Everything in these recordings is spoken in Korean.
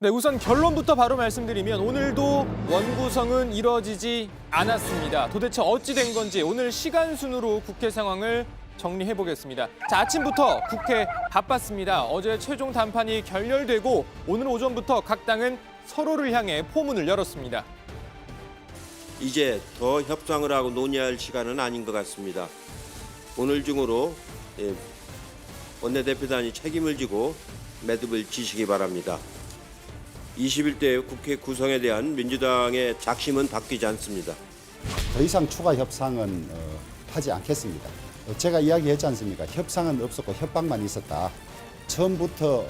네, 우선 결론부터 바로 말씀드리면 오늘도 원구성은 이뤄지지 않았습니다. 도대체 어찌 된 건지 오늘 시간 순으로 국회 상황을 정리해 보겠습니다. 자, 아침부터 국회 바빴습니다. 어제 최종 단판이 결렬되고 오늘 오전부터 각 당은 서로를 향해 포문을 열었습니다. 이제 더 협상을 하고 논의할 시간은 아닌 것 같습니다. 오늘 중으로 원내대표단이 책임을 지고 매듭을 지시기 바랍니다. 21대 국회 구성에 대한 민주당의 작심은 바뀌지 않습니다. 더 이상 추가 협상은 하지 않겠습니다. 제가 이야기했지 않습니까? 협상은 없었고 협박만 있었다. 처음부터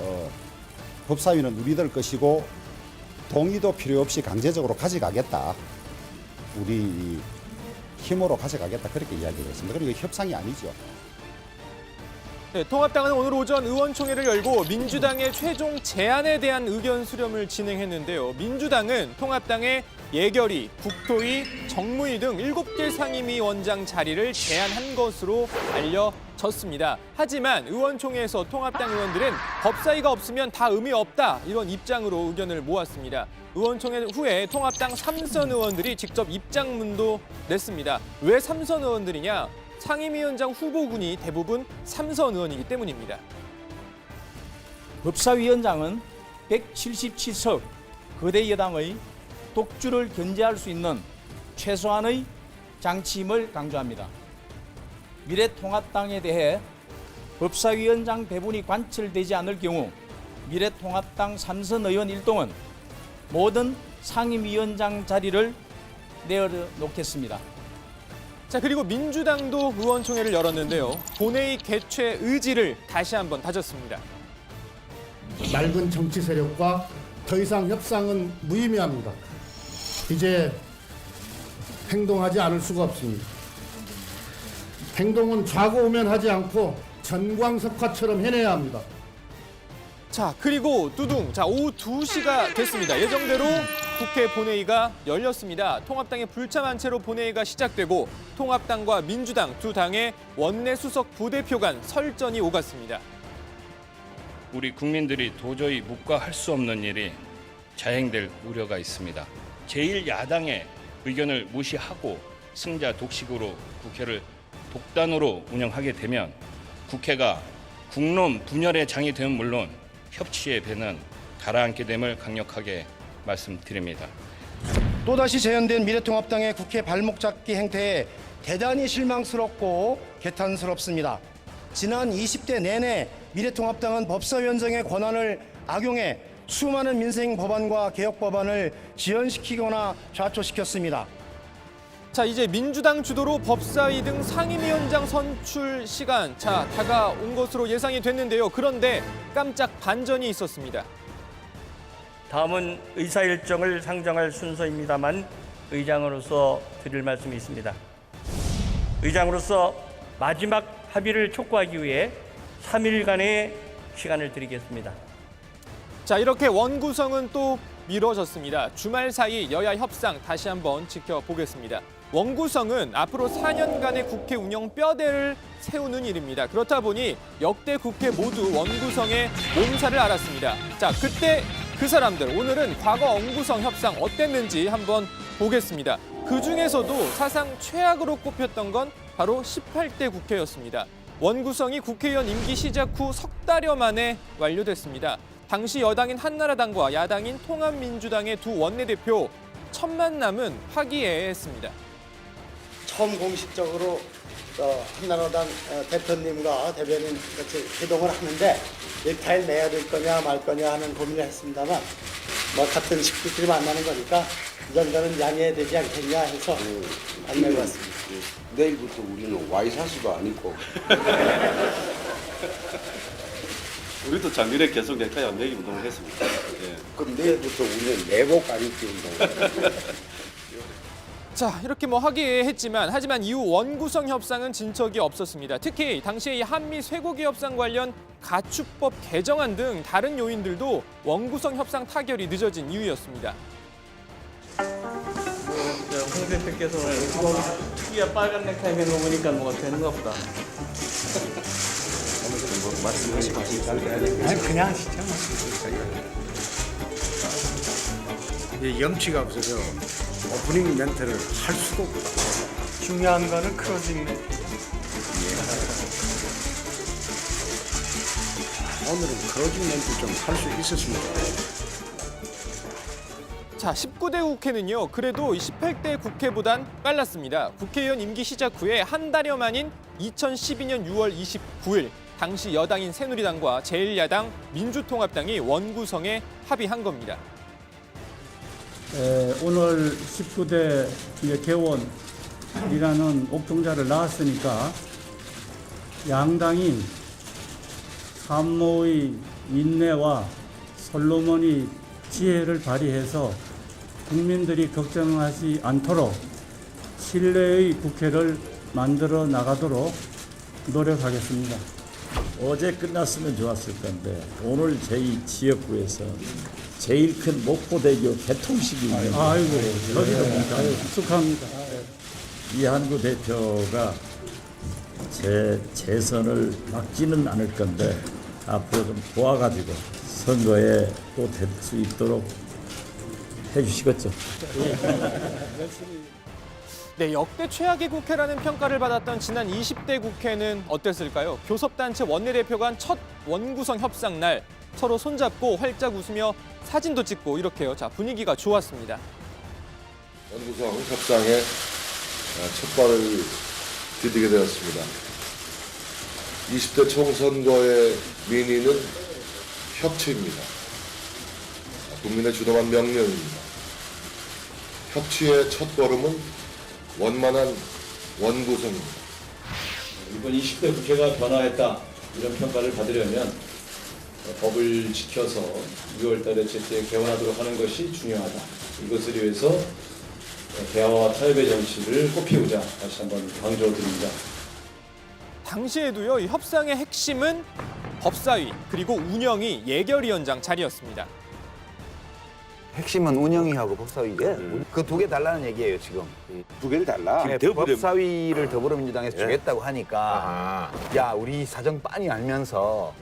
법사위는 우리들 것이고 동의도 필요 없이 강제적으로 가져가겠다. 우리 힘으로 가져가겠다. 그렇게 이야기를 했습니다. 그리고 협상이 아니죠. 네, 통합당은 오늘 오전 의원총회를 열고 민주당의 최종 제안에 대한 의견 수렴을 진행했는데요. 민주당은 통합당의 예결위, 국토위, 정무위 등 7개 상임위원장 자리를 제안한 것으로 알려졌습니다. 하지만 의원총회에서 통합당 의원들은 법사위가 없으면 다 의미 없다 이런 입장으로 의견을 모았습니다. 의원총회 후에 통합당 3선 의원들이 직접 입장문도 냈습니다. 왜 3선 의원들이냐? 상임위원장 후보군이 대부분 3선 의원이기 때문입니다. 법사위원장은 177석 거대 여당의 독주를 견제할 수 있는 최소한의 장치임을 강조합니다. 미래통합당에 대해 법사위원장 배분이 관철되지 않을 경우 미래통합당 3선 의원 일동은 모든 상임위원장 자리를 내어놓겠습니다. 자, 그리고 민주당도 의원총회를 열었는데요. 본회의 개최 의지를 다시 한번 다졌습니다. 낡은 정치 세력과 더 이상 협상은 무의미합니다. 이제 행동하지 않을 수가 없습니다. 행동은 좌고우면하지 않고 전광석화처럼 해내야 합니다. 자, 그리고 두둥. 자, 오후 2시가 됐습니다. 예정대로 국회 본회의가 열렸습니다. 통합당의 불참한 채로 본회의가 시작되고 통합당과 민주당 두 당의 원내 수석 부대표 간 설전이 오갔습니다. 우리 국민들이 도저히 묵과할 수 없는 일이 자행될 우려가 있습니다. 제1야당의 의견을 무시하고 승자 독식으로 국회를 독단으로 운영하게 되면 국회가 국론 분열의 장이 되면 물론 협치의 배는 가라앉게 됨을 강력하게 말씀드립니다. 또다시 재현된 미래통합당의 국회 발목 잡기 행태에 대단히 실망스럽고 개탄스럽습니다. 지난 20대 내내 미래통합당은 법사위원장의 권한을 악용해 수많은 민생 법안과 개혁 법안을 지연시키거나 좌초시켰습니다. 자, 이제 민주당 주도로 법사위 등 상임위원장 선출 시간 다가온 것으로 예상이 됐는데요. 그런데 깜짝 반전이 있었습니다. 다음은 의사 일정을 상정할 순서입니다만 의장으로서 드릴 말씀이 있습니다. 의장으로서 마지막 합의를 촉구하기 위해 3일간의 시간을 드리겠습니다. 자, 이렇게 원구성은 또 미뤄졌습니다. 주말 사이 여야 협상 다시 한번 지켜보겠습니다. 원구성은 앞으로 4년간의 국회 운영 뼈대를 세우는 일입니다. 그렇다 보니 역대 국회 모두 원구성의 몸살을 앓았습니다. 자, 그때 그 사람들, 오늘은 과거 원구성 협상 어땠는지 한번 보겠습니다. 그중에서도 사상 최악으로 꼽혔던 건 바로 18대 국회였습니다. 원구성이 국회의원 임기 시작 후 석 달여 만에 완료됐습니다. 당시 여당인 한나라당과 야당인 통합민주당의 두 원내대표 첫 만남은 화기애애했습니다. 처음 공식적으로 한나라당 대표님과 대변인 같이 회동을 하는데 일타일 내야 될 거냐 말 거냐 하는 고민을 했습니다만 같은 식구끼리 만나는 거니까 이 정도는 양해해야 되지 않겠냐 해서 안내를 왔습니다. 내일부터 우리는 와이사스도 안 입고 우리도 작년에 계속 넥타이 안 매기 운동을 했습니다. 예. 그럼 내일부터 우리는 내복 안 입기 운동. 자, 이렇게 화기애애했지만 하지만 이후 원구성 협상은 진척이 없었습니다. 특히 당시에 이 한미 쇠고기 협상 관련 가축법 개정안 등 다른 요인들도 원구성 협상 타결이 늦어진 이유였습니다. 홍 대표께서 특이한 빨간 넥타이 맨 거 보니까 뭐가 되는가 보다. 아니 그냥 하시죠. 염치가 없어서 오프닝 멘트를 할 수가 없고 중요한 거는 클로징 멘트. 오늘은 클로징 멘트 좀 할 수 있었으면 좋겠어요. 자, 19대 국회는요, 그래도 18대 국회보단 빨랐습니다. 국회의원 임기 시작 후에 한 달여 만인 2012년 6월 29일, 당시 여당인 새누리당과 제1야당 민주통합당이 원구성에 합의한 겁니다. 오늘 19대 개원이라는 옥동자를 낳았으니까 양당이 산모의 인내와 솔로몬이 지혜를 발휘해서 국민들이 걱정하지 않도록 신뢰의 국회를 만들어 나가도록 노력하겠습니다. 어제 끝났으면 좋았을 건데 오늘 저희 지역구에서 제일 큰 목포대교 개통식이 있는데 축하합니다. 이한구 대표가 제 재선을 막지는 않을 건데 앞으로 좀 도와가지고 선거에 또 될 수 있도록 해주시겠죠. 네, 역대 최악의 국회라는 평가를 받았던 지난 20대 국회는 어땠을까요? 교섭단체 원내대표 간 첫 원구성 협상 날 서로 손잡고 활짝 웃으며 사진도 찍고 이렇게요. 자, 분위기가 좋았습니다. 원구성 협상의 첫 발을 디디게 되었습니다. 20대 총선거의 민의는 협치입니다. 국민의 주도한 명령입니다. 협치의 첫 걸음은 원만한 원구성입니다. 이번 20대 국회가 변화했다 이런 평가를 받으려면 법을 지켜서 6월 달에 제때 개원하도록 하는 것이 중요하다. 이것을 위해서 대화와 타협의 정치를 꼭 피우자 다시 한번 강조드립니다. 당시에도요, 이 협상의 핵심은 법사위 그리고 운영위 예결위원장 자리였습니다. 핵심은 운영위하고 법사위에 그 두 개 달라는 얘기예요 지금. 두 개를 달라. 네, 법사위를 더불어민주당에서 주겠다고 하니까 야 우리 사정 빤히 알면서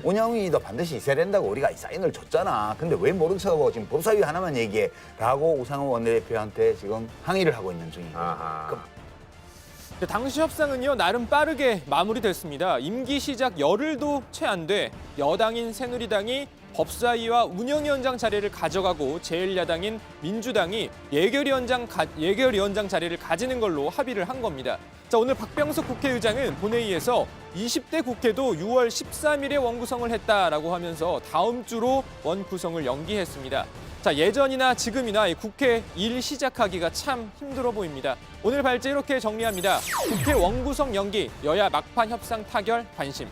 운영위도 반드시 있어야 된다고 우리가 사인을 줬잖아. 근데 왜 모른 척하고 지금 법사위 하나만 얘기해 라고 우상호 원내대표한테 지금 항의를 하고 있는 중이에요. 당시 협상은요, 나름 빠르게 마무리됐습니다. 임기 시작 열흘도 채 안 돼 여당인 새누리당이 법사위와 운영위원장 자리를 가져가고 제1야당인 민주당이 예결위원장 자리를 가지는 걸로 합의를 한 겁니다. 자, 오늘 박병석 국회의장은 본회의에서 20대 국회도 6월 13일에 원구성을 했다라고 하면서 다음 주로 원구성을 연기했습니다. 자, 예전이나 지금이나 국회 일 시작하기가 참 힘들어 보입니다. 오늘 발제 이렇게 정리합니다. 국회 원구성 연기, 여야 막판 협상 타결 관심.